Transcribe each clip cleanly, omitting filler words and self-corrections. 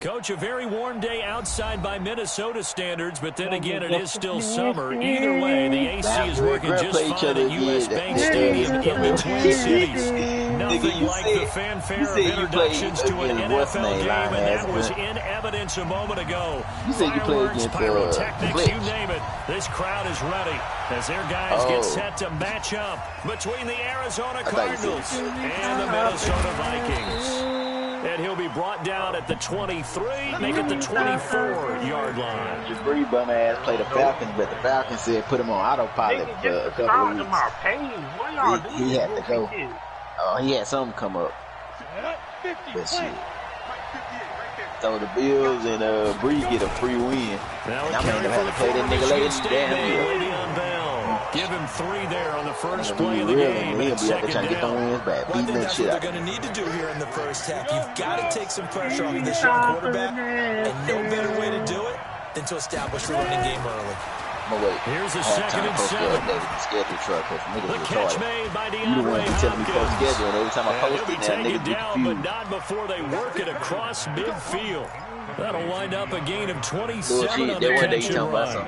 Coach, a very warm day outside by Minnesota standards, but then again, it is still summer. Either way, the AC is working just fine at U.S. Bank Stadium in the Twin Cities. Nothing like the fanfare of introductions to an NFL game, and that was in evidence a moment ago. Fireworks, pyrotechnics, you name it. This crowd is ready as their guys get set to match up between the Arizona Cardinals and the Minnesota Vikings. And he'll be brought down at the 23, make it the 24-yard line. Jabri bum ass played the Falcons, but the Falcons said put him on autopilot for a couple of weeks. He had to go. He had something come up. But shit. So the Bills and Bree get a free win. And I'm going to have to play that nigga later in the damn field. Give him 3 there on the first play of the game. He'll be out there trying to get the wins back. Well, I think that's what they're going to need to do here in the first half. You've got to take some pressure off of this young quarterback, and no better way to do it than to establish the running game early. Here's a 2nd and 7. The catch made by DeAndre Hopkins. Every time I post it, now niggas get down, but not before they work it across midfield. That'll wind up a gain of 27 on the catch and run.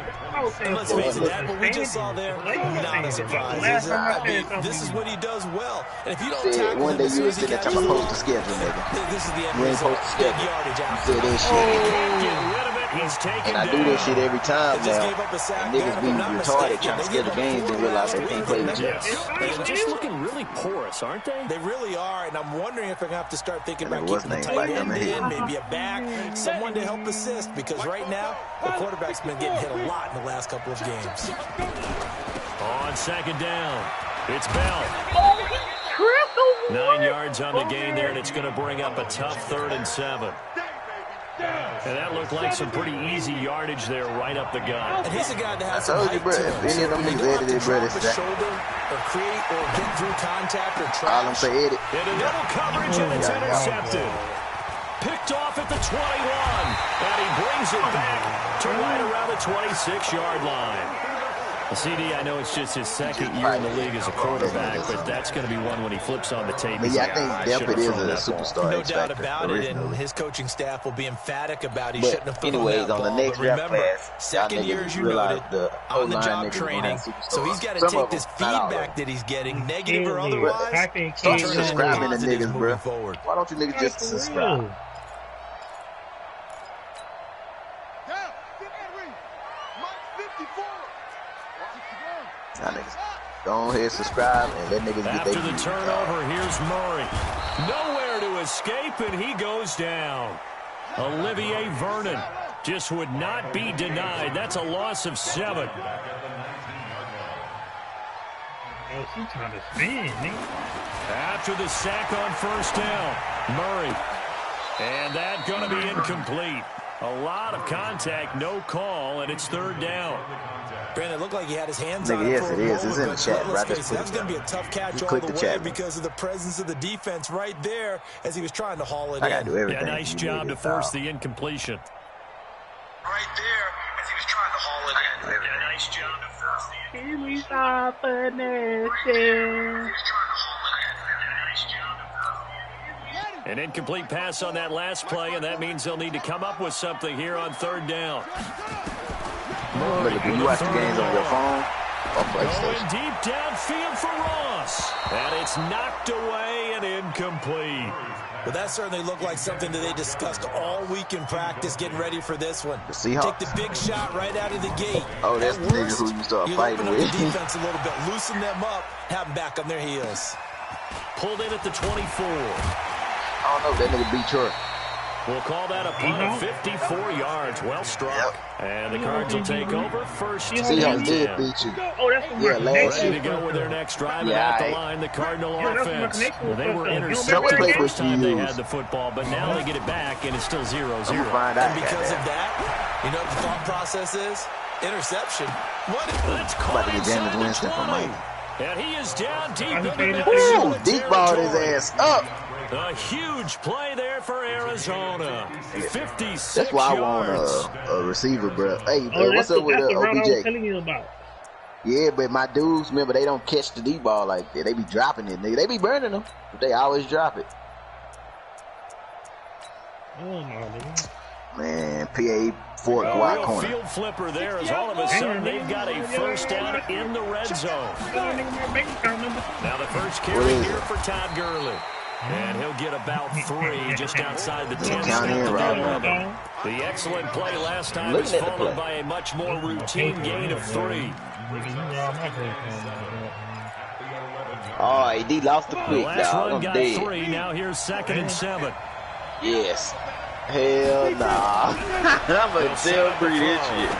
And let's face it, what we just saw there, not a surprise, is it? I mean, this is what he does well. And if you don't tackle him as soon as he catches the ball, this is the end result. Big yardage out. Get rid of it. He's taken and I do this shit every time now. Niggas be retarded trying to scare the game and realize they can't play the Jets. They're just looking really porous, aren't they? They really are, and I'm wondering if they're going to have to start thinking about keeping the tight end in, maybe a back, someone to help assist, because right now, the quarterback's been getting hit a lot in the last couple of games. On 2nd down, it's Bell. 9 yards on the gain there, and it's going to bring up a tough 3rd and 7. And that looked like some pretty easy yardage there right up the gut. And he's a guy that has some height to him. Any of them niggas edited, bro, this is shoulder or create or get through contact or try. All I'm saying, edit. Into double coverage, and it's intercepted. Picked off at the 21. And he brings it back to right around the 26-yard line. CD, I know it's just his 2nd year in the league as a quarterback, but that's going to be one when he flips on the tape. Yeah, I think Delpit is a superstar. No doubt about it, and his coaching staff will be emphatic about he but shouldn't have put anyways, on that the next ball. But remember, class, 2nd year, as you noted, on the job training, so he's got to take this feedback that he's getting, negative or otherwise, start subscribing to niggas, bro. Why don't you niggas just subscribe? Go ahead, subscribe, and let niggas get their After the turnover, here's Murray. Nowhere to escape, and he goes down. Olivier Vernon just would not be denied. That's a loss of 7. She's trying to spin, nigga. After the sack on 1st down, Murray. And that's going to be incomplete. A lot of contact, no call, and it's 3rd down. Brandon, it looked like he had his hands on it. Yes, it is. It's in the chat, bro. That was going to be a tough catch all the way because of the presence of the defense right there as he was trying to haul it in. I gotta do everything. Yeah, nice job to force the incompletion. Right there as he was trying to haul it in. Yeah, nice job to force the incompletion. He was finessing. An incomplete pass on that last play, and that means they'll need to come up with something here on 3rd down. Look, do you watch the games on your phone or PlayStation? Going deep downfield for Ross. And it's knocked away and incomplete. Well, that certainly looked like something that they discussed all week in practice, getting ready for this one. The Seahawks. Take the big shot right out of the gate. Oh, that's the niggas who you start fighting with. Open up the defense a little bit, loosen them up, have them back on their heels. Pulled in at the 24. I don't know, that nigga beat her. We'll call that a punt of 54 yards. Well struck. Yep. And the Cards will take over first. Seahawks did beat you. Oh, that's ready to go with their next drive. At the line, the Cardinal offense. Well, they were intercepted the first time they had the football, but now they get it back, and it's still 0-0. And because of that, you know what the thought process is? Interception. What? Let's call it James Winston from Miami. And he is down deep in the middle. Deep balled his ass up. A huge play there for Arizona. 56 That's why yards. I want a receiver, bro. Hey, what's up with OBJ? I was telling you about. Yeah, but my dudes, remember, they don't catch the deep ball like that. They be dropping it, nigga. They be burning them, but they always drop it. Oh, no, nigga. PS4 Broadcast corner. Field flipper there as all of a sudden they've got a first down in the red zone. Now the first carry here for Todd Gurley. And he'll get about 3 just outside the 10. The excellent play last time is followed by a much more routine gain of 3. Oh, AD lost the quick. Last run got 3. Now here's 2nd and 7. Yes. Hell nah. I'm going to tell Bree this shit.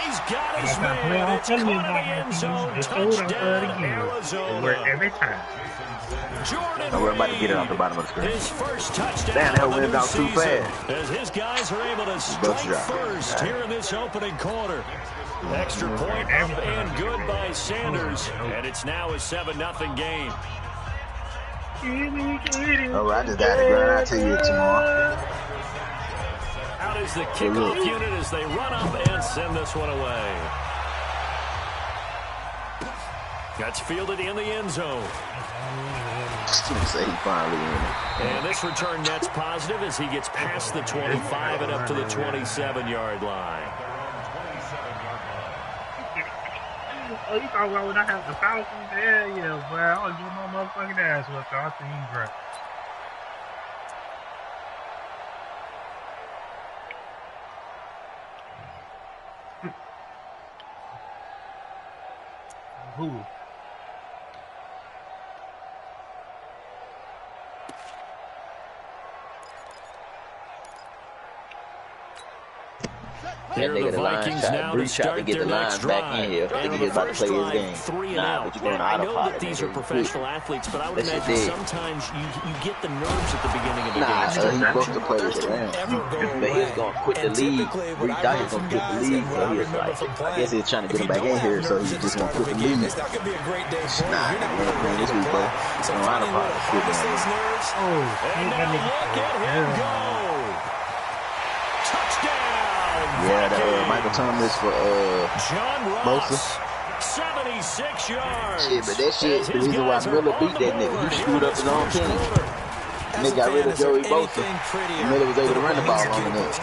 He's got his man. It's caught in the end zone. Touchdown, Arizona. Every time. Jordan we're about to get it off the bottom of the screen. His first touchdown. Damn, that went out too fast. As his guys are able to strike first here in this opening quarter. Extra point up and good by Sanders. And it's now a 7-0 game. All right, I just got it, girl. I'll tell you it tomorrow. Out is the kickoff unit as they run up and send this one away. That's fielded in the end zone. And this return net's positive as he gets past the 25 and up to the 27-yard line. Oh, you thought, well, when I have the Falcons? Yeah, boy. I was getting my motherfucking ass whipped. I seen great. Who? Here are the Vikings now to start their next drive. In the first drive, 3 and out. I know that these are professional athletes, but I would imagine sometimes you get the nerves at the beginning of the game. He's supposed to play this around. But he's going to quit the league. Reed Dyer going to quit the league. So he was like, I guess he's trying to get him back in here, so he's just going to quit the league. This week, bro. So I'm out of quit this. And now look at him go. Yeah, that Michael Thomas for John Bosa. 76 yards. Shit, but that shit, the reason why Miller beat that nigga, he screwed up his own team. And they got rid of Joey Bosa. Miller was able to run the ball on the net.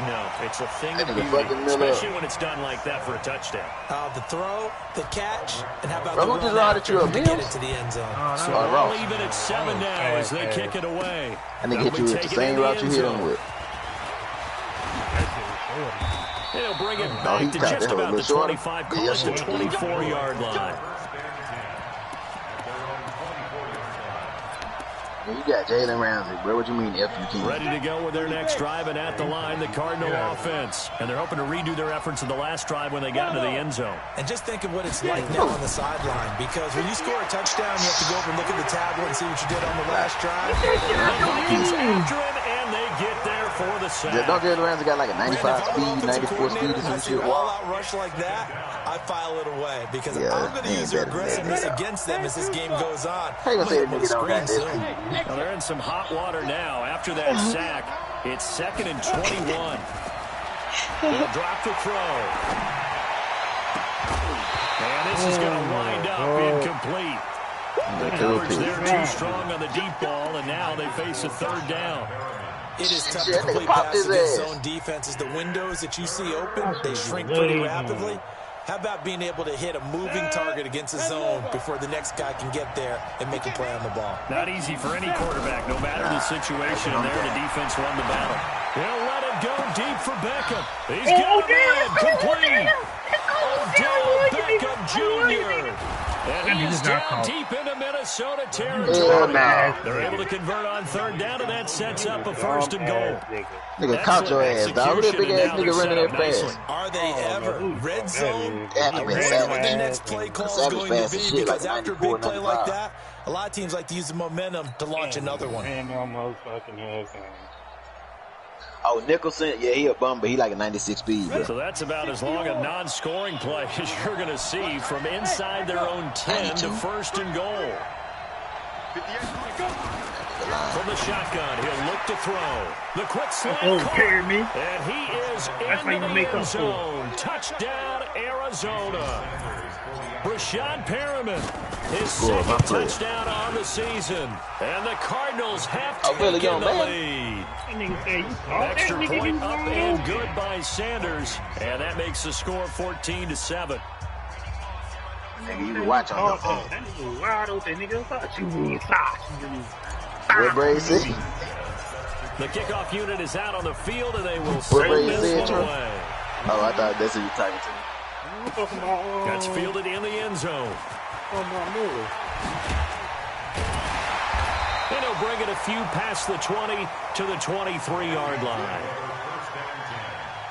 No, it's a thing of beauty, especially when it's done like that for a touchdown. The throw, the catch, and how about the run after to get it to the end zone? So we'll leave it at 7 now as they kick it away. And they hit you with the same route you hit him with. He'll bring it back to just about the 25, call it the 24-yard line. You got Jalen Ramsey, bro. What you mean, F you can't? Ready to go with their next drive, and at the line, the Cardinal offense. And they're hoping to redo their efforts in the last drive when they got into the end zone. And just think of what it's like now on the sideline, because when you score a touchdown, you have to go over and look at the tablet and see what you did on the last drive. The Vikings after him, and they get there for the sack. Don't Jalen Ramsey got like a 95 speed, 94 speed or some shit? All-out rush like that, I file it away, because I'm going to use their aggressiveness against them as this game goes on. How you going to say that nigga don't got this? Well, they're in some hot water now. After that sack, it's 2nd and 21. They'll drop the throw. And this is going to wind up incomplete. The coverage there too strong on the deep ball, and now they face a 3rd down. It is tough to complete passes against zone defenses. The windows that you see open, they shrink pretty rapidly. How about being able to hit a moving target against a zone before the next guy can get there and make a play on the ball? Not easy for any quarterback, no matter the situation. And there, the defense won the battle. They'll let it go deep for Beckham. He's got it complete. Odell Beckham Jr. And he's down deep into Minnesota territory. They're able to convert on 3rd down, and that sets up a 1st and goal. Nigga, caught your ass, dog. Look at that big ass nigga running there fast. Are they ever? Red zone? I wonder what the next play call is going to be, because after a big play like that, a lot of teams like to use the momentum to launch another one. Oh, Nicholson, yeah, he a bum, but he like a 96 speed. Bro. So that's about as long a non-scoring play as you're going to see from inside their own 10 to 1st and goal. the line. From the shotgun, he'll look to throw. The quick slant. And he is in the end zone. Touchdown, Arizona. Rashad Perriman, his second touchdown on the season. And the Cardinals have taken the lead. Extra point up and good by Sanders. And that makes the score 14-7. You watch on your phone. What Brady said? The kickoff unit is out on the field, and they will send this one away. Oh, I thought that's who you were talking to. That's fielded in the end zone. And he'll bring it a few past the 20 to the 23-yard line.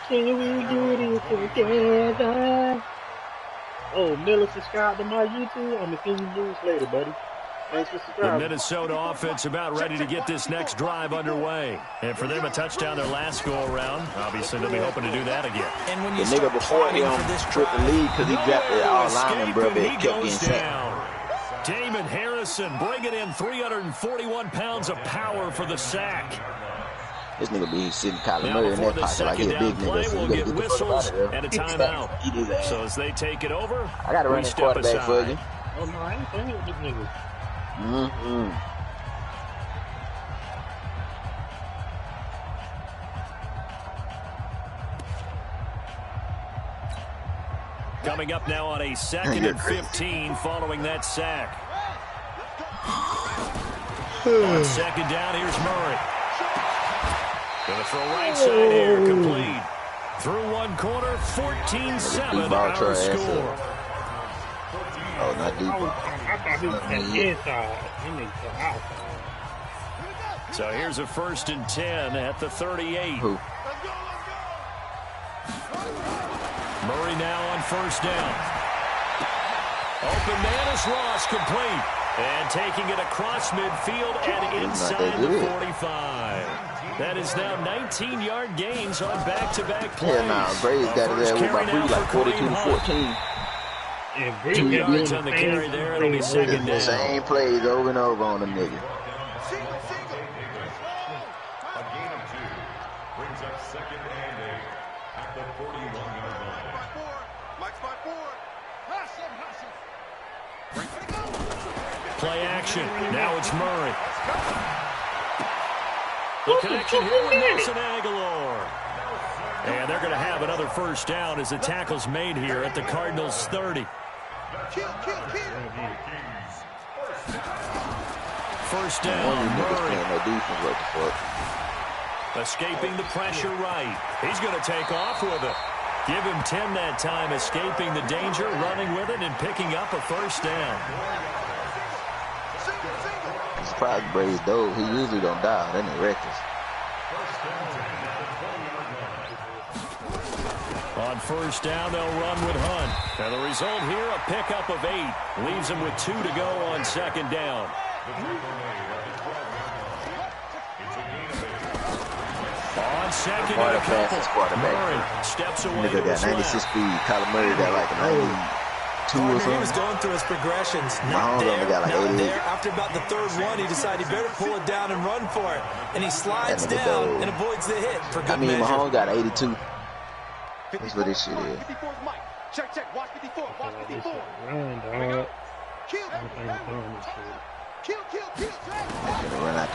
Can we do it together? Oh, Miller, subscribe to my YouTube. I'm going to see you news later, buddy. Thanks for subscribing. The Minnesota offense about ready to get this next drive underway. And for them, a touchdown their last go-around. Obviously, they'll be hoping to do that again. And when you the nigga before him tripped the lead because he dropped it all lineman, bro, but he kept getting sacked. Damon Harrison bringing in 341 pounds of power for the sack. This nigga be sitting Kyler Murray in that pocket like he a big nigga, so you gotta get the fuck out of there. And a timeout. So as they take it over, I gotta run this quarterback for you. Oh, no, I ain't playing with this nigga. Coming up now on a 2nd and 15 following that sack. On second down, here's Murray. Gonna throw right side here, complete. Through one corner, 14-7 our score. Oh, not deep. I thought he was inside. He needs to outside. So here's a 1st and 10 at the 38. Murray now on 1st down. Open man is Ross, complete. And taking it across midfield and inside the 45. That is now 19-yard gains on back-to-back plays. Yeah, nah, Brady's got it there with my Brady like 42-14. Yeah, 2 yards on the carry there. It'll be second down. Same plays over and over on the nigga. Play action. Now it's Murray. The connection here with Nelson Aguilar. And they're going to have another 1st down as the tackle's made here at the Cardinals' 30. 1st down, Murray. Escaping the pressure right. He's going to take off with it. Give him 10 that time, escaping the danger, running with it, and picking up a 1st down. I'm surprised Brady's dope. He usually don't die. That ain't reckless. On 1st down, they'll run with Hunt. And the result here, a pickup of 8. Leaves them with 2 to go on 2nd down. On 2nd and a couple, Murray steps away. Nigga got 96 speed. Kyler Murray got like 92 or something. He was going through his progressions. Not there, not there. After about the 3rd one, he decided he better pull it down and run for it. And he slides down and avoids the hit for good measure. Mahomes got 82. That's what this shit is. Check, watch 54, watch 54.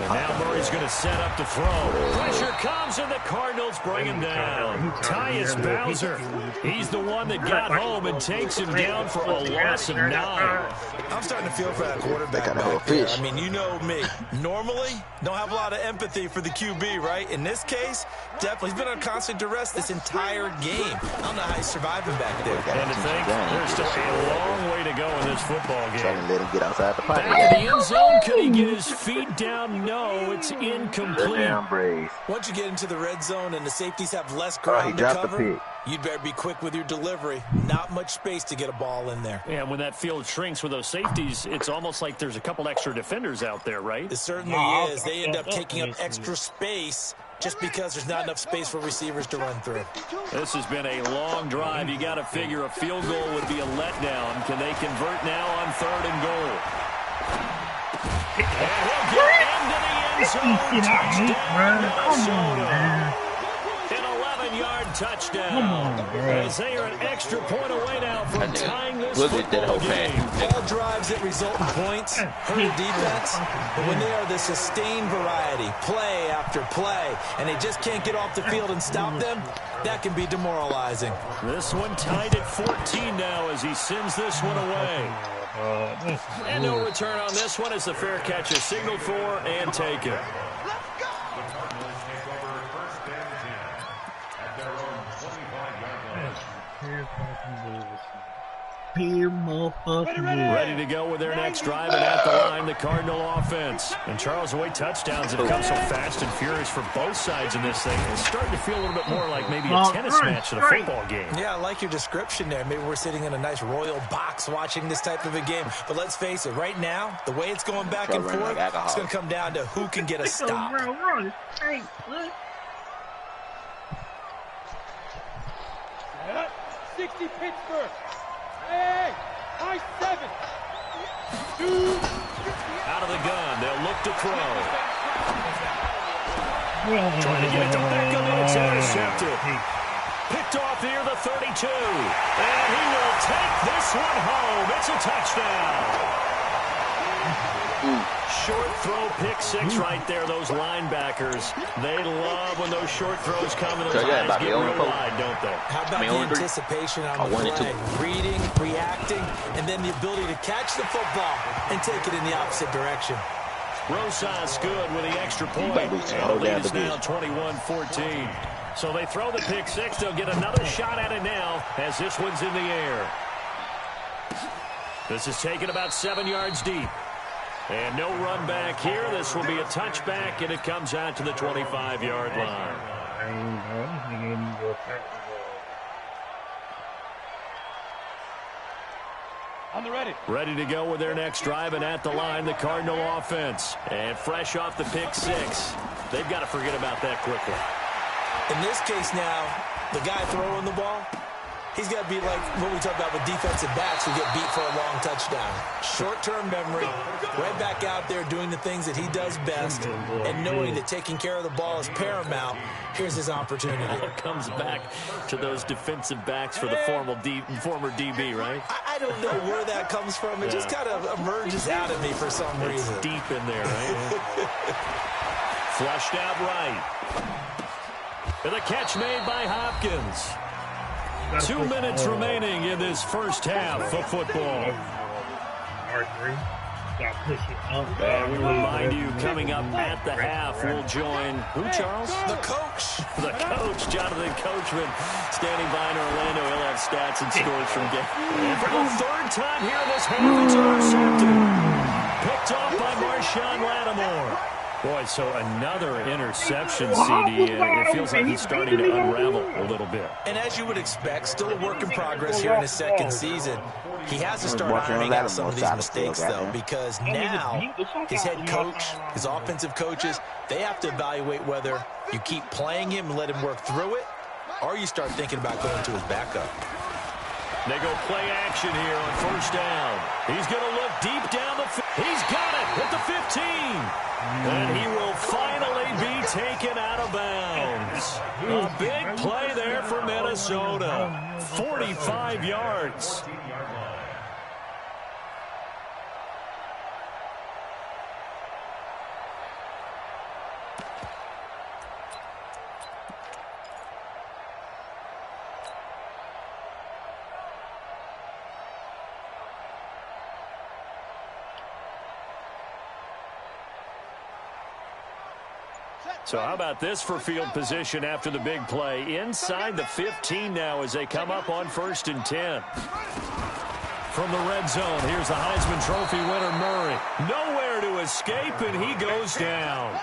Now Murray's going to set up to throw. Pressure comes and the Cardinals bring him down. Tyus Bowser. He's the one that got home and takes him down for a loss of 9. I'm starting to feel for that quarterback back there. I mean, you know me. Normally, don't have a lot of empathy for the QB, right? In this case, definitely. He's been on constant duress this entire game. I don't know how he's surviving back there. And to think, there's still a long way to go in this football game. Trying to let him get outside the pocket. Back in the end zone, could he get his feet down? No, it's incomplete. Once you get into the red zone and the safeties have less ground to cover, you'd better be quick with your delivery. Not much space to get a ball in there. Yeah, when that field shrinks with those safeties, it's almost like there's a couple extra defenders out there, right? It certainly is. They end up taking up extra space just because there's not enough space for receivers to run through. This has been a long drive. You got to figure a field goal would be a letdown. Can they convert now on 3rd and goal? And he'll get into the end zone. Touchdown, Minnesota. An 11-yard touchdown. As they are an extra point away now from tying this football game. All drives that result in points hurt a defense, but when they are the sustained variety, play after play, and they just can't get off the field and stop them, that can be demoralizing. This one tied at 14 now as he sends this one away. And no return on this one as the fair catch is signaled for and taken. Ready to go with their next drive, and at the line, the Cardinal offense. And Charles, the way touchdowns have come so fast and furious for both sides in this thing, it's starting to feel a little bit more like maybe a tennis match than a football game. Yeah, I like your description there. Maybe we're sitting in a nice royal box watching this type of a game. But let's face it, right now, the way it's going back and forth, it's going to come down to who can get a stop. 60 Pittsburgh. Hey, high 7. Out of the gun, they'll look to throw. Trying to get it to Beckham, and it's intercepted. Picked off near the 32. And he will take this one home. It's a touchdown. Short throw, pick six right there. Those linebackers, they love when those short throws come and those eyes get real wide, don't they? How about the anticipation on the play? Reading, reacting, and then the ability to catch the football and take it in the opposite direction. Rosas good with the extra point. And the lead is now 21-14. So they throw the pick six. They'll get another shot at it now as this one's in the air. This is taken about 7 yards deep. And no run back here. This will be a touchback, and it comes out to the 25-yard line. On the ready. Ready to go with their next drive, and at the line, the Cardinal offense. And fresh off the pick six. They've got to forget about that quickly. In this case now, the guy throwing the ball, he's got to be like what we talk about with defensive backs who get beat for a long touchdown. Short-term memory, right back out there doing the things that he does best, and knowing that taking care of the ball is paramount. Here's his opportunity. It comes back to those defensive backs for the former DB, right? I don't know where that comes from. It just kind of emerges out of me for some reason. It's deep in there, right? Flushed out right. And the catch made by Hopkins. 2 minutes remaining in this first half of football. And we remind you, coming up at the half, we'll join who, Charles? The coach. The coach, Jonathan Coachman, standing by in Orlando. He'll have stats and scores from game. And for the third time here in this half, it's intercepted. Picked off by Marshawn Lattimore. Boy, so another interception, CD. It feels like he's starting to unravel a little bit. And as you would expect, still a work in progress here in his second season. He has to start ironing out some of these mistakes, though, because now his head coach, his offensive coaches, they have to evaluate whether you keep playing him and let him work through it, or you start thinking about going to his backup. They go play action here on first down. He's going to look deep down the field. He's got it at the 15. And he will finally be taken out of bounds. A big play there for Minnesota. 45 yards. So how about this for field position after the big play? Inside the 15 now as they come up on 1st and 10. From the red zone, here's the Heisman Trophy winner, Murray. Nowhere to escape, and he goes down.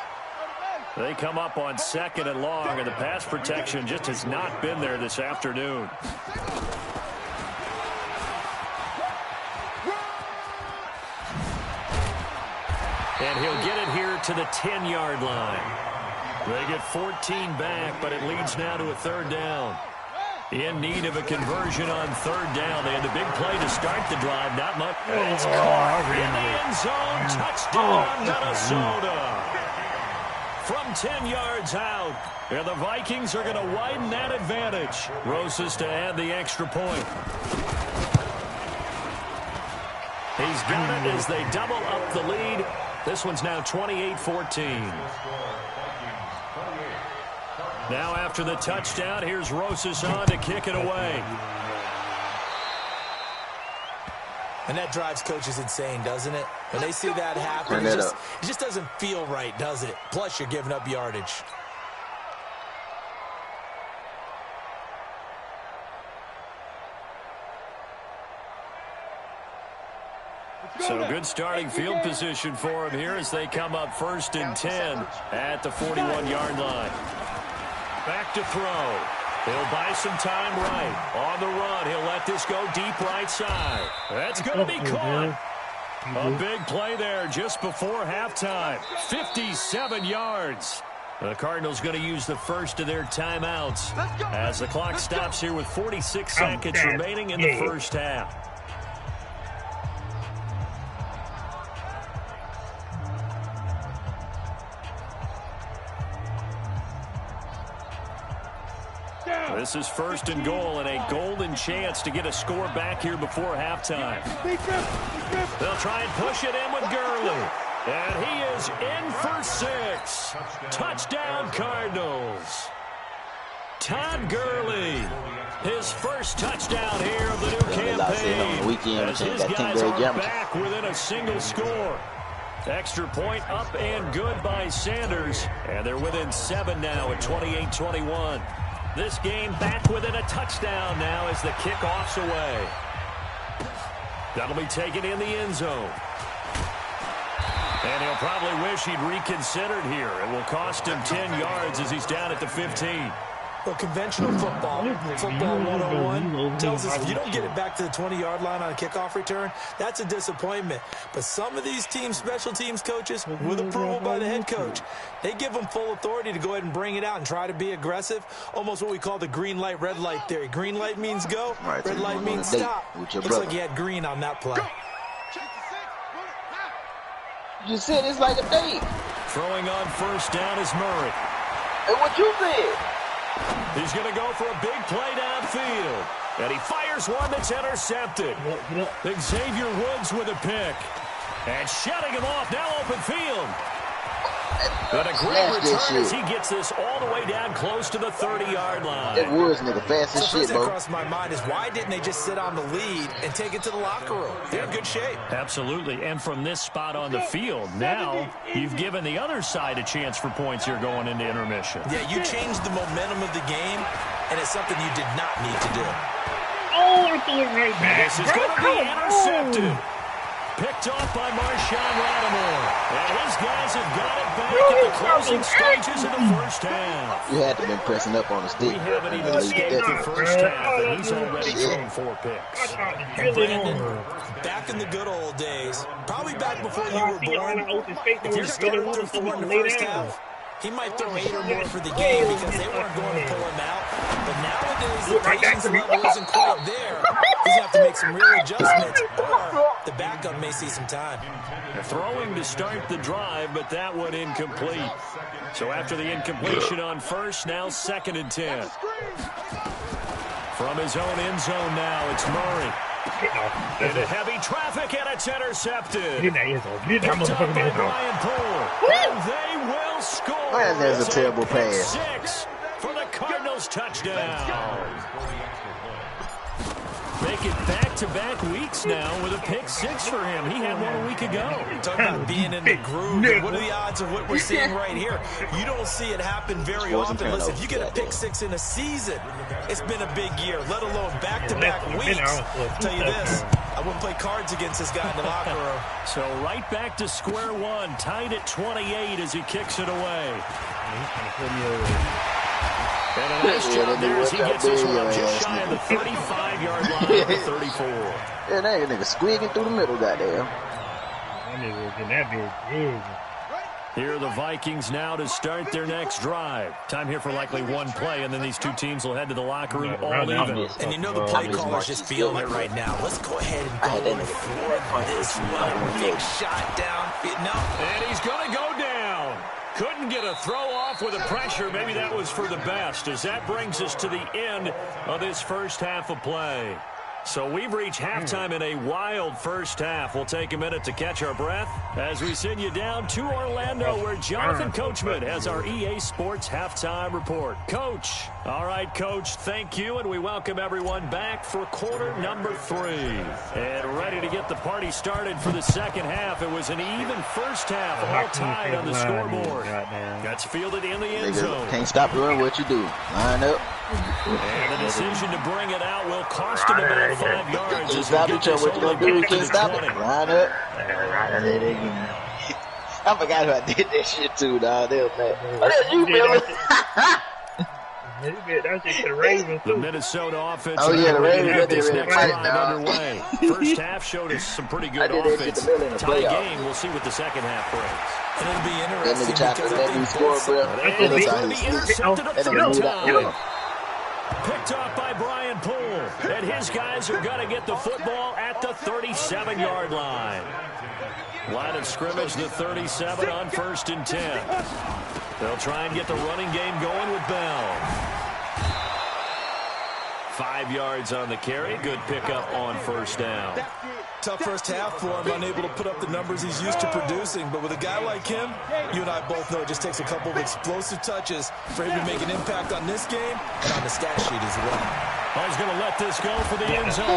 They come up on 2nd and long, and the pass protection just has not been there this afternoon. And he'll get it here to the 10-yard line. They get 14 back, but it leads now to a 3rd down. In need of a conversion on 3rd down. They had the big play to start the drive. Not much. It's caught in the end zone. Touchdown, Minnesota. from 10 yards out. And the Vikings are going to widen that advantage. Rosas to add the extra point. He's got it as they double up the lead. This one's now 28-14. Now after the touchdown, here's Rosas on to kick it away. And that drives coaches insane, doesn't it? When they see that happen, it just doesn't feel right, does it? Plus, you're giving up yardage. So good starting field position for him here as they come up 1st and 10 at the 41-yard line. Back to throw. He'll buy some time right. On the run, he'll let this go deep right side. That's going to be caught. A big play there just before halftime. 57 yards. The Cardinals going to use the first of their timeouts as the clock stops here with 46 seconds remaining in the first half. This is 1st and goal and a golden chance to get a score back here before halftime. They'll try and push it in with Gurley. And he is in for 6. Touchdown, Cardinals. Todd Gurley, his first touchdown here of the new campaign. As his guys are back within a single score. Extra point up and good by Sanders. And they're within 7 now at 28-21. This game back within a touchdown now as the kickoff's away. That'll be taken in the end zone. And he'll probably wish he'd reconsidered here. It will cost him 10 yards as he's down at the 15. Well, conventional football 101, tells us if you don't get it back to the 20-yard line on a kickoff return, that's a disappointment. But some of these teams, special teams coaches, with approval by the head coach, they give them full authority to go ahead and bring it out and try to be aggressive, almost what we call the green light, red light theory. Green light means go, red light means stop. Looks like he had green on that play. You said it's like a date. Throwing on first down is Murray. And what you said? He's going to go for a big play downfield. And he fires one that's intercepted. Xavier Woods with a pick. And shutting him off, now open field. And a great return as he gets this all the way down close to the 30-yard line. It was, nigga, fast as shit, bro. What crossed my mind is why didn't they just sit on the lead and take it to the locker room? They're in good shape. Absolutely, and from this spot on the field, now you've given the other side a chance for points here going into intermission. Yeah, you changed the momentum of the game, and it's something you did not need to do. Oh, I threw it right back. This is going to be intercepted. Picked off by Marshawn Lattimore. And his guys have got it back at the closing stages of the first half. You had to been pressing up on the stick. We haven't even escaped the first half, and he's already thrown 4 picks. And Brandon, back in the good old days, probably back before you were born, if you're starting through 4 in the first half, he might throw 8 or more for the game because they weren't going to pull him out. But nowadays, the patience level isn't quite there. He's going to have to make some real adjustments, or the backup may see some time. Throwing to start the drive, but that one incomplete. So after the incompletion on first, now 2nd and 10. From his own end zone now, it's Murray. Into heavy traffic, and it's intercepted. Picked up by Brian Poole. And they will score. Man, there's a terrible pass. 6 for the Cardinals touchdown. Make it back-to-back weeks now with a pick 6 for him. He had one a week ago. Talk about being in the groove. What are the odds of what we're seeing right here? You don't see it happen very often. Listen, if you get a pick 6 in a season, it's been a big year, let alone back-to-back weeks. I'll tell you this, I wouldn't play cards against this guy in the locker room. So right back to square one, tied at 28 as he kicks it away. And a nice job there as he gets this one up just shy of the 35-yard line at the 34. Yeah, that nigga squeaking through the middle, goddamn. That nigga getting that big. Here are the Vikings now to start their next drive. Time here for likely one play, and then these two teams will head to the locker room all even. And you know the play caller's just feeling it right now. Let's go ahead and go for this one. Big shot down. No. And he's going to go down. Couldn't get a throw off with the pressure. Maybe that was for the best, as that brings us to the end of this first half of play. So we've reached halftime in a wild first half. We'll take a minute to catch our breath as we send you down to Orlando, where Jonathan Coachman has our EA Sports halftime report. Coach. All right, Coach, thank you, and we welcome everyone back for quarter number 3. And ready to get the party started for the second half. It was an even first half, all tied on the scoreboard. That's fielded in the end zone. Can't stop doing what you do. Line up. And the decision to bring it out will cost him about 5 yards. Can't stop each other. What you gonna do? You can't stop it. Line up. I forgot who I did that shit to, dog. They was mad. Oh, that's you, Miller. The Minnesota offense. Oh, yeah, the Ravens. This next drive underway. First half showed us some pretty good offense. Tie game. We'll see what the second half brings. And it'll be interesting because let me score, bro. And he's going to be intercepted a third time. Picked off by Brian Poole. And his guys are going to get the football at the 37-yard line. Line of scrimmage, the 37 on 1st and 10. They'll try and get the running game going with Bell. 5 yards on the carry. Good pickup on first down. Tough first half for him, unable to put up the numbers he's used to producing. But with a guy like him, you and I both know it just takes a couple of explosive touches for him to make an impact on this game and on the stat sheet as well. He's going to let this go for the end zone.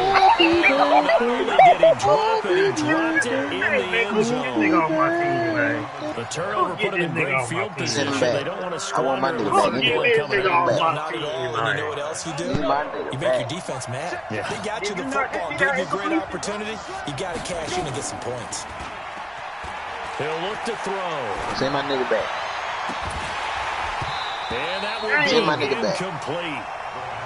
Not only did he drop it, he dropped it in the end zone. The turnover put him in great field position. They don't want to squander a coming in. Not at all. And you know what else you do? You make your defense mad. Yeah. They got you the football, gave you a great opportunity. You got to cash in and get some points. He'll look to throw. Send my nigga back. And that will be incomplete.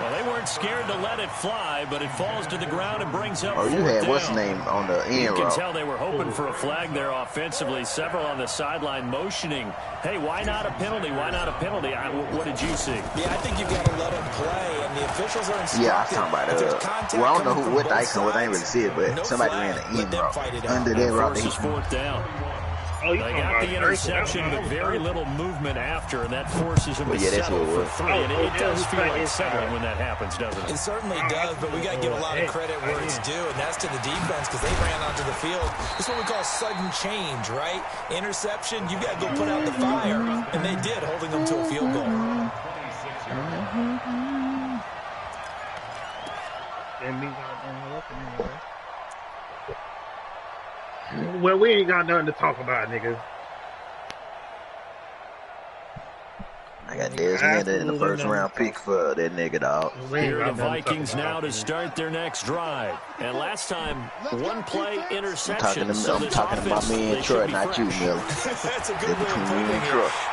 Well, they weren't scared to let it fly, but it falls to the ground and brings up fourth you had down. what's name on the end You can row. tell they were hoping for a flag there offensively. Several on the sideline motioning. Hey, why not a penalty? Why not a penalty? What did you see? Yeah, I think you've got to let them play, and the officials are instructed. Yeah, I was talking about well, I don't know what the icon was. I ain't really see it, but somebody ran the end row. Under that row. Forces fourth down. They got the interception, but very little movement after, and that forces them to settle for 3. And it does feel like settling when that happens, doesn't it? It certainly does, but we got to give a lot of credit where it's due, and that's to the defense because they ran onto the field. It's what we call sudden change, right? Interception, you got to go put out the fire, and they did, holding them to a field goal. Well, we ain't got nothing to talk about, niggas. I got Desmond in the first round pick for that nigga, dog. Here are the Vikings now to start their next drive. And last time, one play interception. I'm talking to my man Troy, not you, Miller. That's a good way of putting it.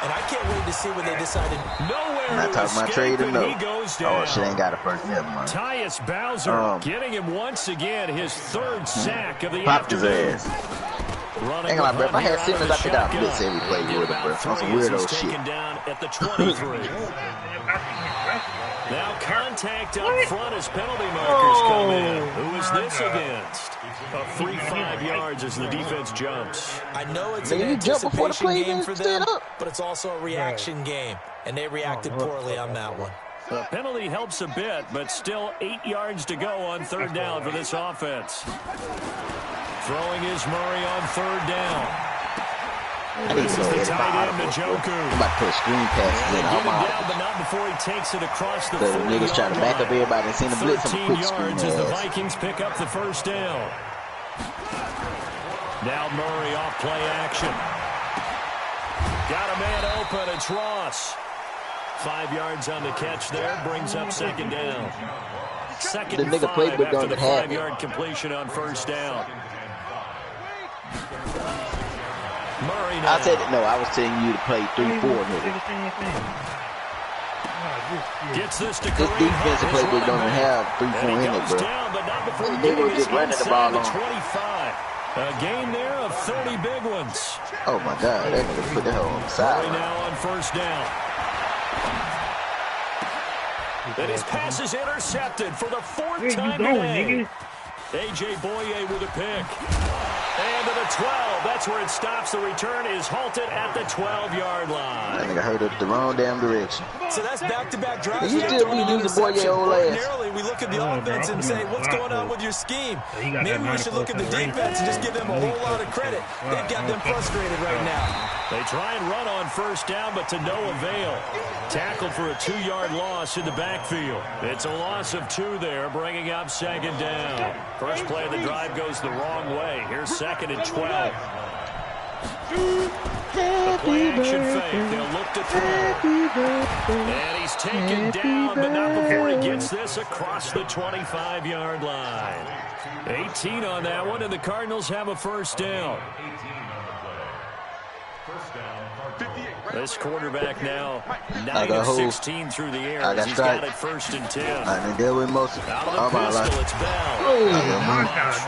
And I can't wait to see when they decided. Nowhere I'm not talking about trade or no. Oh, shit ain't got a first. Never mind. Tyus Bowser getting him once again, his 3rd sack of the popped his afternoon. ass. Hang on, bro. If I had Simmons, I think I'd blitz every play with him, bro. On some weirdo shit. Down at the 23. Now contact up front as penalty markers come in. Who is this against? A free 5 yards as the defense jumps. I know it's an anticipation game for them, but it's also a reaction game, and they reacted poorly on that one. The penalty helps a bit, but still 8 yards to go on 3rd down for this offense. Throwing is Murray on 3rd down. This is the tight end, Njoku. I'm about to put screen passes in. Get him down, but not before he takes it across the 40-yard line. Niggas trying to back up everybody and seen the blitz. 13 yards as the Vikings pick up the first down. Now Murray off play action. Got a man open. It's Ross. 5 yards on the catch there. Brings up 2nd down. 2nd and 5 after the 5-yard completion on 1st down. Murray now. I said no. I was telling you to play 3-4, nigga. Gets this to this defensive playbook don't have 3-4 in it, bro. They were just running the ball on. 25. A gain there of 30 big ones. Oh my God, that nigga put that hole on the side. Now on 1st down. And his pass is intercepted for the 4th time today. A.J. Boye with a pick. And to the 12. That's where it stops. The return is halted at the 12-yard line. I think I heard it the wrong damn direction. So that's back-to-back drives. You still be using boy your old ass. Ordinarily, we look at the offense and say, what's going on with your scheme? Maybe we should look at the defense and just give them a whole lot of credit. They've got them frustrated right now. They try and run on first down, but to no avail. Tackled for a 2-yard loss in the backfield. It's a loss of 2 there, bringing up second down. First play of the drive goes the wrong way. Here's second and 12. The play action fake. They'll look to throw. And he's taken down, but not before he gets this across the 25-yard line. 18 on that one, and the Cardinals have a first down. This quarterback now 9 of 16 through the air as he's got it first and 10. I done dealt with most of all my life. It's Bell.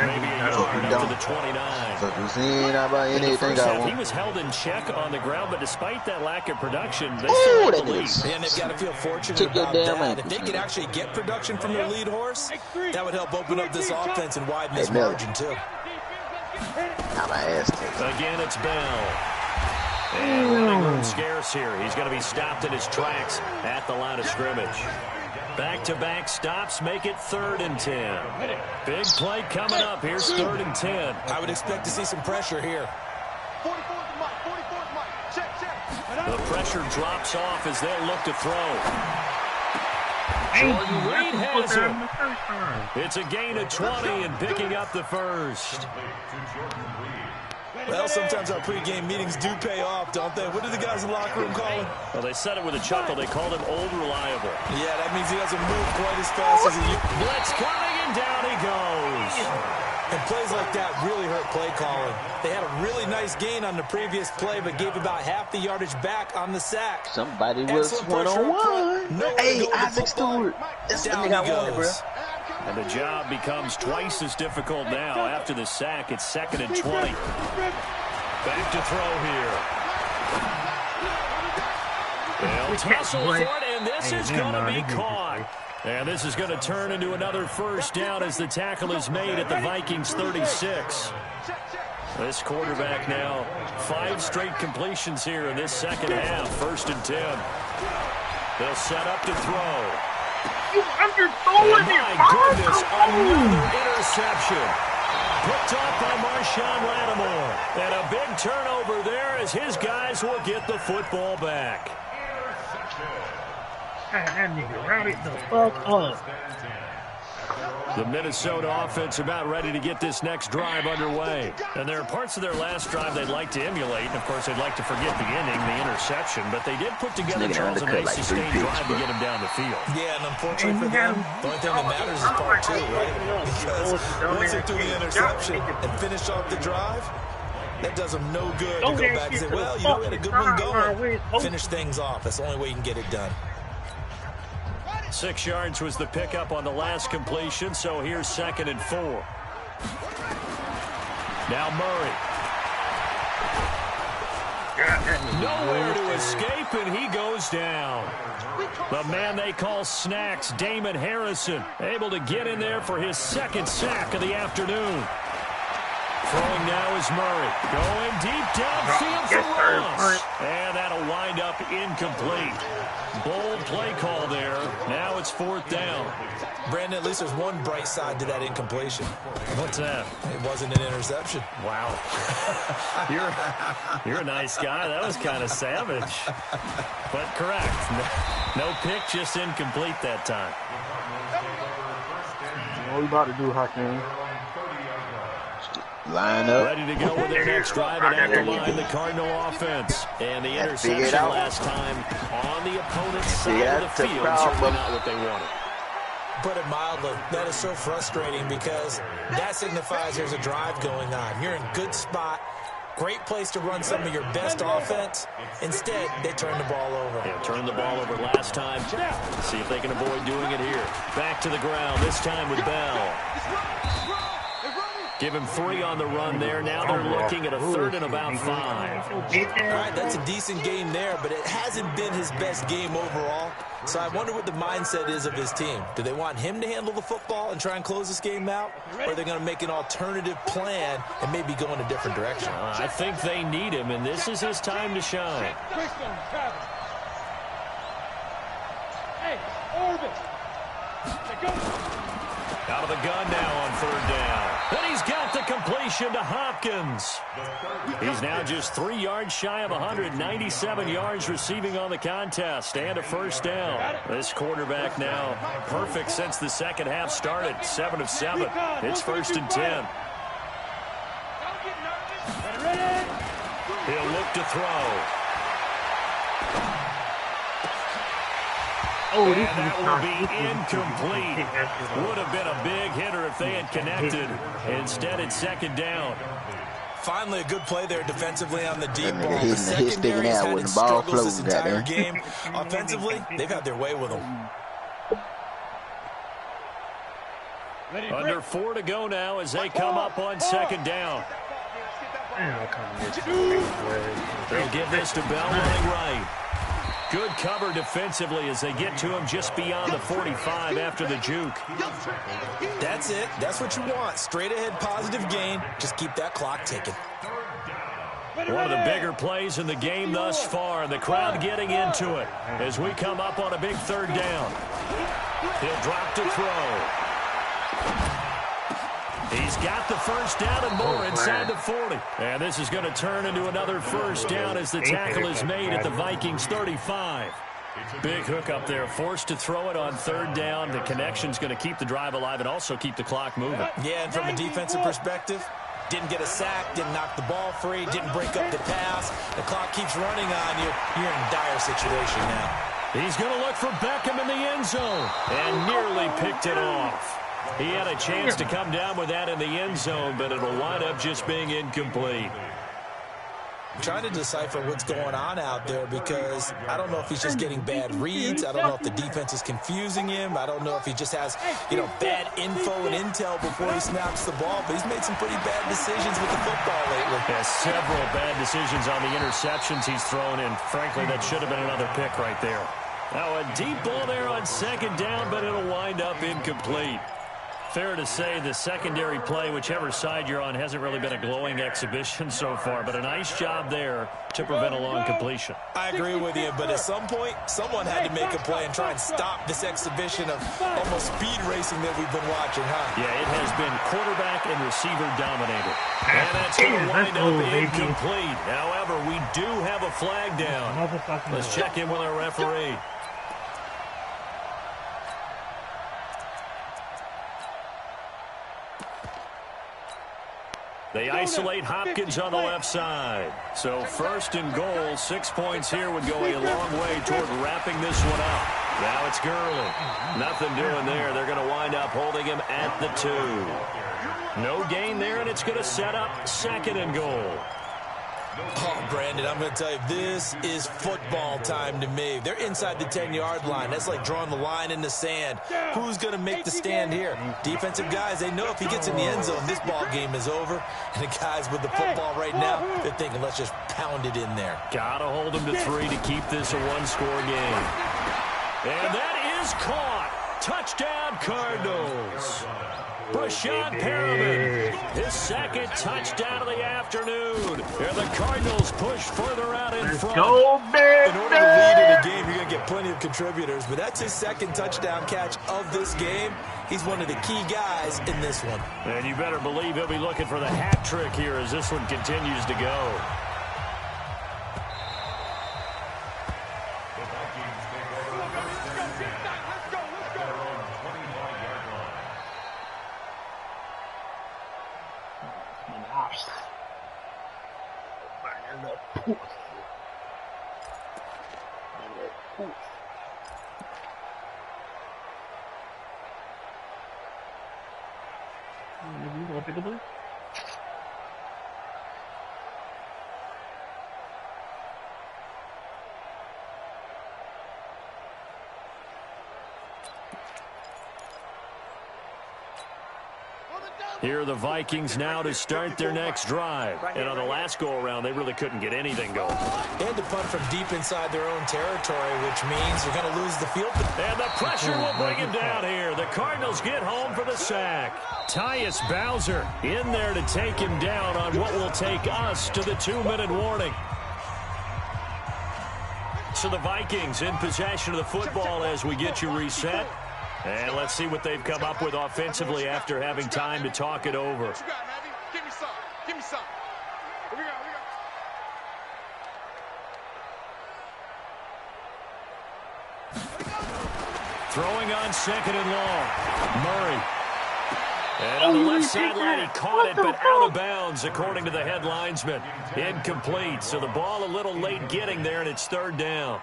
Maybe a yard up to the 29. So you seen about anything I want. He was held in check on the ground, but despite that lack of production, they still have the lead. And they've got to feel fortunate about that. If they could actually get production from their lead horse, that would help open up this offense and widen this margin too. Again, it's Bell. And running room scarce here. He's going to be stopped in his tracks at the line of scrimmage. Back-to-back stops make it 3rd and 10. Big play coming up. Here's 3rd and 10. I would expect to see some pressure here. The pressure drops off as they'll look to throw. Jordan Reed has it. It's a gain of 20 and picking up the first. Well, sometimes our pregame meetings do pay off, don't they? What do the guys in the locker room call him? Well, they said it with a chuckle. They called him Old Reliable. Yeah, that means he doesn't move quite as fast as he used to. Blitz coming, and down he goes. And plays like that really hurt play calling. They had a really nice gain on the previous play, but gave about half the yardage back on the sack. Somebody was one-on-one. Hey, Isaac Stewart. That's the thing I wanted, bro. And the job becomes twice as difficult now. After the sack, it's 2nd and 20. Back to throw here. They'll tussle for it, and this is going to be caught. And this is going to turn into another first down as the tackle is made at the Vikings 36. This quarterback now 5 straight completions here in this second half. 1st and 10. They'll set up to throw. You underthrowing it, my goodness, another interception. Picked up by Marshawn Lattimore. And a big turnover there as his guys will get the football back. That nigga routed the fuck up. The Minnesota offense about ready to get this next drive underway. And there are parts of their last drive they'd like to emulate. And, of course, they'd like to forget the inning, the interception. But they did put together, Charles, a nice sustained drive to get him down the field. Yeah, and unfortunately for them, the only thing that matters is part 2, right? Because once they threw the interception and finish off the drive, that does them no good to go back and say, well, you know, we had a good one going. Finish things off. That's the only way you can get it done. 6 yards was the pickup on the last completion, so here's 2nd and 4. Now Murray. Nowhere to escape, and he goes down. The man they call Snacks, Damon Harrison, able to get in there for his 2nd sack of the afternoon. Throwing now is Murray. Going deep downfield for Ross. And that'll wind up incomplete. Bold play call there. Now it's 4th down. Brandon, at least there's one bright side to that incompletion. What's that? It wasn't an interception. Wow. You're a nice guy. That was kind of savage. But correct. No pick, just incomplete that time. What are we about to do, Hakeem? Line up. Ready to go with their next drive, and at the line, the Cardinal offense. And the interception last time on the opponent's side of the field. Certainly not what they wanted. Put it mildly, that is so frustrating because that signifies there's a drive going on. You're in good spot. Great place to run some of your best offense. Instead, they turn the ball over. Yeah, turned the ball over last time. See if they can avoid doing it here. Back to the ground, this time with Bell. Give him 3 on the run there. Now they're looking at a 3rd and about 5. All right, that's a decent game there, but it hasn't been his best game overall. So I wonder what the mindset is of his team. Do they want him to handle the football and try and close this game out? Or are they going to make an alternative plan and maybe go in a different direction? I think they need him, and this is his time to shine. Hey, Orvis. Out of the gun now on third down. And he's got the completion to Hopkins. He's now just 3 yards shy of 197 yards receiving on the contest and a first down. This quarterback now perfect since the second half started. 7 of 7. It's 1st and 10. He'll look to throw. Oh, and that will be incomplete. Would have been a big hitter if they had connected. Instead, it's 2nd down. Finally, a good play there defensively on the deep ball. The secondary has had its struggles this entire game. Offensively, they've had their way with them. Under 4 to go now as they come up on 2nd down. They'll give this to Bell running right. Good cover defensively as they get to him just beyond the 45 after the juke. That's it. That's what you want. Straight ahead positive gain. Just keep that clock ticking. One of the bigger plays in the game thus far. The crowd getting into it as we come up on a big 3rd down. He'll drop to throw. He's got the first down and more inside the 40. And this is going to turn into another first down as the tackle is made at the Vikings 35. Big hook up there, forced to throw it on 3rd down. The connection's going to keep the drive alive and also keep the clock moving. Yeah, and from a defensive perspective, didn't get a sack, didn't knock the ball free, didn't break up the pass. The clock keeps running on you. You're in a dire situation now. He's going to look for Beckham in the end zone and nearly picked it off. He had a chance to come down with that in the end zone, but it'll wind up just being incomplete. I'm trying to decipher what's going on out there because I don't know if he's just getting bad reads. I don't know if the defense is confusing him. I don't know if he just has, bad info and intel before he snaps the ball. But he's made some pretty bad decisions with the football lately. Has several bad decisions on the interceptions he's thrown in. Frankly, that should have been another pick right there. Now a deep ball there on 2nd down, but it'll wind up incomplete. Fair to say the secondary play, whichever side you're on, hasn't really been a glowing exhibition so far, but a nice job there to prevent a long completion. I agree with you, but at some point, someone had to make a play and try and stop this exhibition of almost speed racing that we've been watching, huh? Yeah, it has been quarterback and receiver dominated. And that's going to wind up incomplete. However, we do have a flag down. Let's check in with our referee. They isolate Hopkins on the left side. So 1st and goal, 6 points here would go a long way toward wrapping this one up. Now it's Gurley. Nothing doing there. They're going to wind up holding him at the 2. No gain there, and it's going to set up 2nd and goal. Oh, Brandon, I'm going to tell you, this is football time to me. They're inside the 10-yard line. That's like drawing the line in the sand. Who's going to make the stand here? Defensive guys, they know if he gets in the end zone, this ball game is over. And the guys with the football right now, they're thinking, let's just pound it in there. Got to hold him to 3 to keep this a one-score game. And that is caught. Touchdown, Cardinals. Brashad Perriman, his 2nd touchdown of the afternoon. And the Cardinals push further out in front. Go, baby! In order to lead in a game, you're going to get plenty of contributors. But that's his 2nd touchdown catch of this game. He's one of the key guys in this one. And you better believe he'll be looking for the hat trick here as this one continues to go. Here are the Vikings now to start their next drive. And on the last go-around, they really couldn't get anything going. They had to punt from deep inside their own territory, which means you're going to lose the field. And the pressure will bring him down here. The Cardinals get home for the sack. Tyus Bowser in there to take him down on what will take us to the 2-minute warning. So the Vikings in possession of the football as we get you reset. And let's see what they've come up with offensively after having time to talk it over. What you got, Matty? Give me some. Give me some. Here we go. Throwing on 2nd and long. Murray. And on the left sideline, he caught it, but out of bounds, according to the head linesman. Incomplete, so the ball a little late getting there, and it's 3rd down.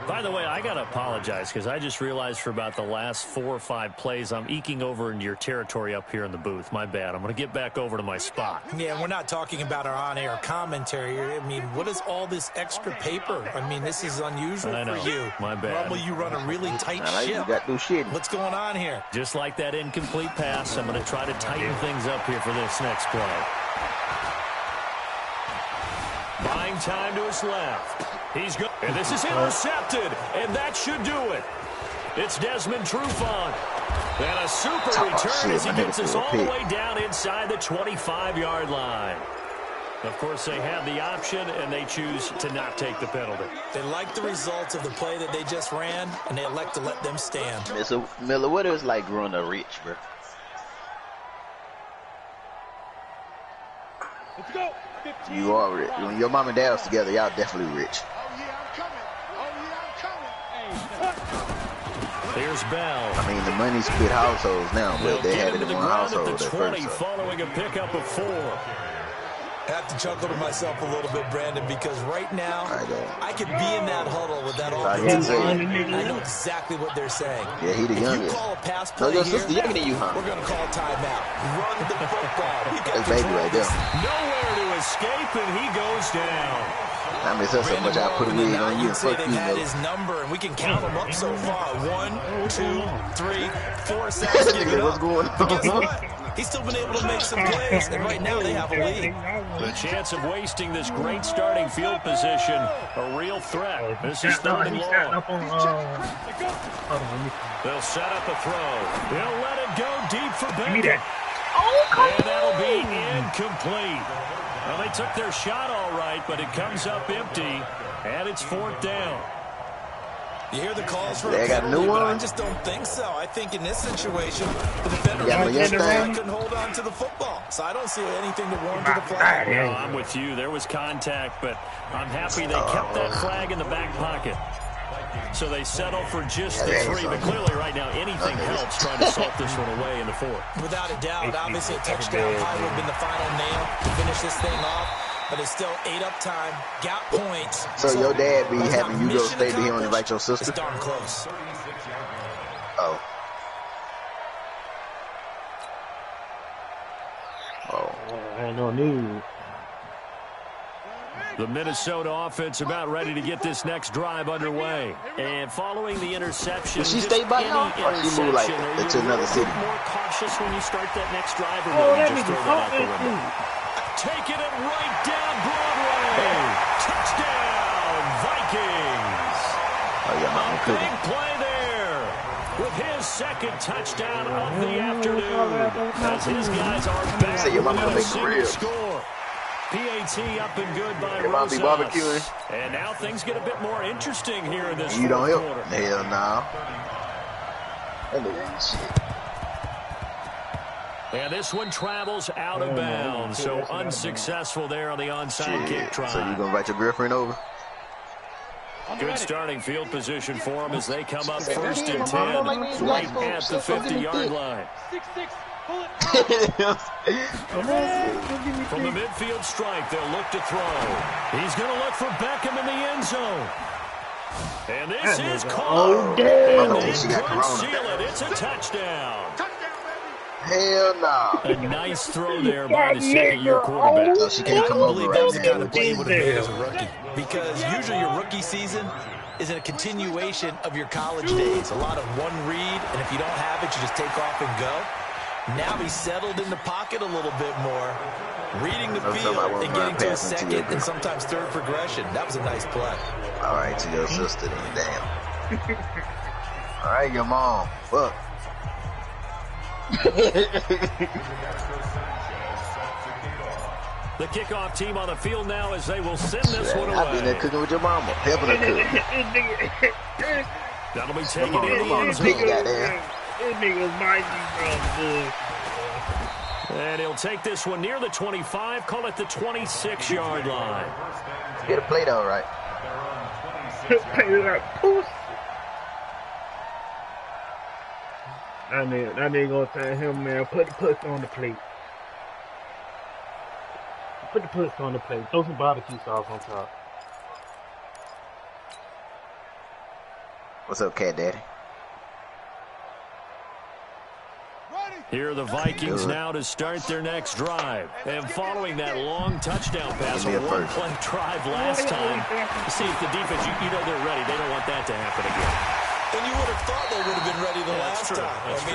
By the way, I got to apologize because I just realized for about the last 4 or 5 plays, I'm eking over into your territory up here in the booth. My bad. I'm going to get back over to my spot. Yeah, we're not talking about our on-air commentary. I mean, what is all this extra paper? I mean, this is unusual for you. My bad. Normally, you run a really tight ship. Got no shit. What's going on here? Just like that incomplete pass, I'm going to try to tighten things up here for this next play. Buying time to his left. He's good. And this is intercepted. And that should do it. It's Desmond Trufant. And a super return as he gets us all the way down inside the 25-yard line. Of course, they have the option, and they choose to not take the penalty. They like the results of the play that they just ran, and they elect to let them stand. Mr. Miller, what is like growing up rich, bro? Let's go. You are rich. When your mom and dad was together, y'all definitely rich. Oh, yeah, I'm coming. Here's Bell. I mean, the money split households now, but they had it in one household at the 20, first. following a pickup of 4. I have to chuckle to myself a little bit, Brandon, because right now I could be in that huddle with that offensive line. I know exactly what they're saying. Yeah, he the youngest. If you call a pass play your here, sister younger than you, huh? we're going to call a timeout. Run the football. That's baby right there. Nowhere to escape, and he goes down. I miss her so much I put a wig on you and fuck you, had his number, and we can count them up so far. 1, 2, 3, 4 sacks. What's going on? But guess what? He's still been able to make some plays, and right now they have a lead. The chance of wasting this great starting field position, a real threat. This is 3rd and long. They'll set up a throw. They'll let it go deep for Beckham. And that'll be incomplete. Well, they took their shot all right, but it comes up empty, and it's 4th down. You hear the calls for they got a new one? I just don't think so. I think in this situation, the defender couldn't hold on to the football. So I don't see anything to warrant to the flag. Well, I'm with you. There was contact, but I'm happy they kept that flag in the back pocket. So they settle for just the 3, but clearly right now anything helps trying to salt this one away in the 4th. Without a doubt, obviously a touchdown probably would have been the final nail to finish this thing off. But it's still 8 up time, got points. So your dad be having you go stay to him and invite your sister? It's darn close. Oh. I know new. The Minnesota offense about ready to get this next drive underway. And following the interception, Did she stay by y'all, or she moved like into another city? More cautious when you start that next drive, or will you just throw that out the window? Taking it right down Broadway. Touchdown, Vikings. Oh, yeah, a big play there with his 2nd touchdown of the afternoon. As his guys are back with a single score. PAT up and good by Rosas. And now things get a bit more interesting here in this 4th quarter. Hell no. And this one travels out of bounds, so unsuccessful there on the onside kick try. So you gonna invite your girlfriend over? Good starting field position for them as they come up 1st and 10, right at the 50-yard line. 6-6. Pull it. From the midfield stripe, they'll look to throw. He's going to look for Beckham in the end zone. And this is caught. And they couldn't seal it. It's a touchdown. Hell no. A nice throw there by the 2nd-year quarterback. So she can't come over. I believe that was the kind of play he would have made as a rookie. Because usually your rookie season is a continuation of your college days. A lot of one read, and if you don't have it, you just take off and go. Now he's settled in the pocket a little bit more, reading the field and getting to his second and sometimes third progression. That was a nice play. All right, to your sister then, damn. All right, your mom. Fuck. The kickoff team on the field now as they will send this one away. I've been there cooking with your mama, helping her cook. That'll be taken in the end zone. This nigga might be And he'll take this one near the 25, call it the 26-yard line. Get a play though, right? That nigga gonna tell him, man, put the puss on the plate. Put the puss on the plate. Throw some barbecue sauce on top. What's up, Cat Daddy? Here are the Vikings now to start their next drive. And following that long touchdown pass, a one-play drive last time, see if the defense, you know they're ready. They don't want that to happen again. And you would have thought they would have been ready the last time.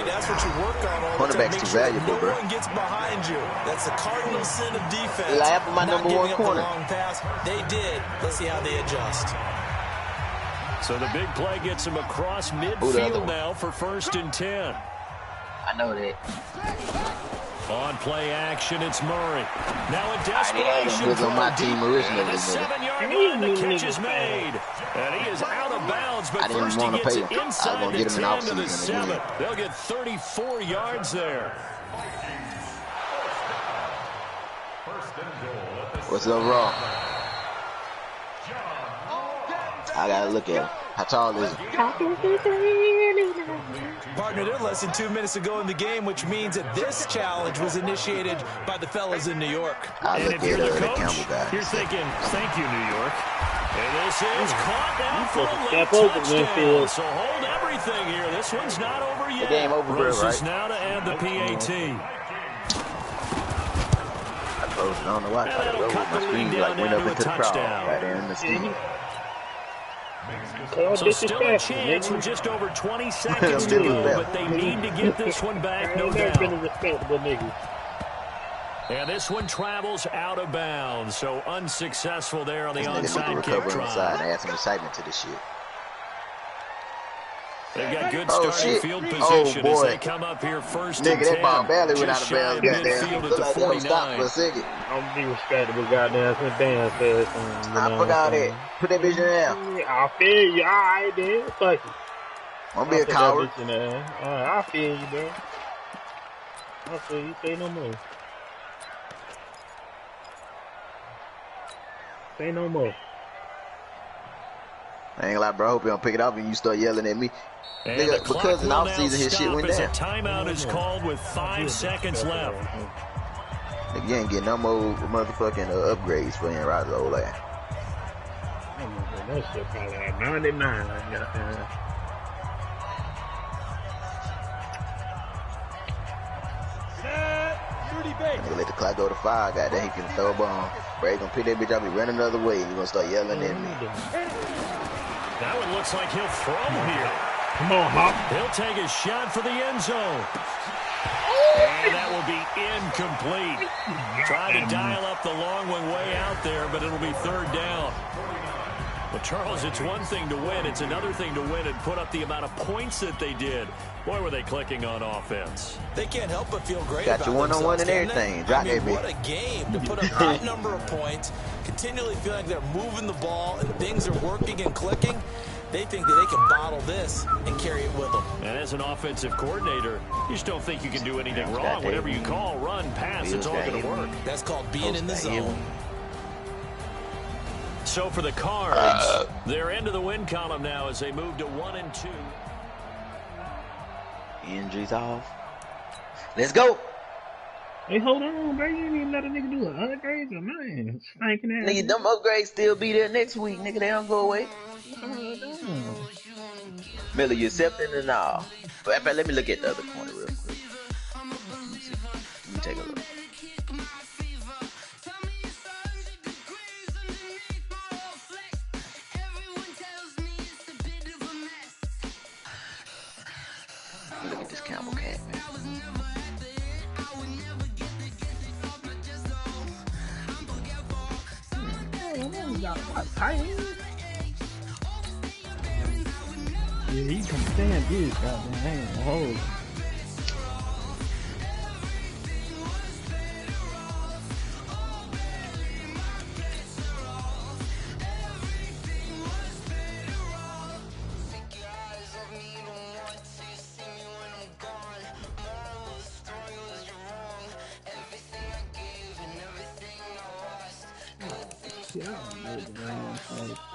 That's what you work on all the time. Cornerback's too valuable, bro. No one gets behind you. That's the cardinal sin of defense. Lap my number one corner. Long pass. They did. Let's see how they adjust. So the big play gets him across midfield now for 1st and 10. I know that. On play action, it's Murray. Now a desperation on my team originally. The 7-yard line, the catch is made. And he is out of bounds, but first he gets it inside the 10 to the 7. They'll get 34 yards there. What's up, Raw? I gotta look at him. How tall is he? Partner, they're less than 2 minutes ago in the game, which means that this challenge was initiated by the fellas in New York. And if you're the coach, you're thinking, thank you, New York. And this is caught now for a late touchdown. So hold everything here. This one's not over yet. The game over, Roses right? now to add the PAT. I closed it on the watch. My screen like went up into the crowd right there in the screen. So still a chance with just over 20 seconds to go, but they need to get this one back, no doubt. And this one travels out of bounds, so unsuccessful there on the onside kick try. Add some excitement to this shit. They've got good starting field position as they come up here 1st and 10. That ball barely went out of bounds. Midfield at the 49. Stop for a second. I'm be respectable, goddamn. Some damn fast. I forgot it. Put that bitch in there. I feel you. All right, then. Fuck it. Don't be a coward. All right, I feel you, bro. I feel you. Say no more. Say no more. I ain't gonna lie, bro. I hope you don't pick it up and you start yelling at me. And nigga, because in off-season his shit went down. A timeout is called with 5 seconds left. Nigga, you ain't getting no more motherfucking upgrades for him, right? Old ass. That shit probably at 99. Nigga, let the clock go to 5. Goddamn, he can throw a bomb. Bray gonna pick that bitch up and run another way. He gonna start yelling at me. That one looks like he'll throw here. Come on, Hop. He'll take a shot for the end zone. And that will be incomplete. Try to dial up the long one way out there, but it'll be 3rd down. Well, Charles, it's one thing to win. It's another thing to win and put up the amount of points that they did. Boy, were they clicking on offense. They can't help but feel great about themselves. Got you one-on-one and everything. Drop that bitch. What a game to put up that number of points, continually feeling like they're moving the ball and things are working and clicking. They think that they can bottle this and carry it with them. And as an offensive coordinator, you just don't think you can do anything wrong. Whatever you call, run, pass, it's all going to work. That's called being in the zone. So for the Cards, they're into the win column now as they move to 1 and 2. Injuries off. Let's go. Hey, hold on, bro. You didn't even let a nigga do an upgrade or nothing. Stinking ass. Nigga, them upgrades still be there next week. Nigga, they don't go away. Miller, you accepting or nah? But in fact, let me look at the other corner real quick. Let me take a look. Look at this Campbell cat, man. got what, tight? Yeah, he can stand this, goddamn. I ain't gonna hold it. Yeah, I don't know the Rams, like.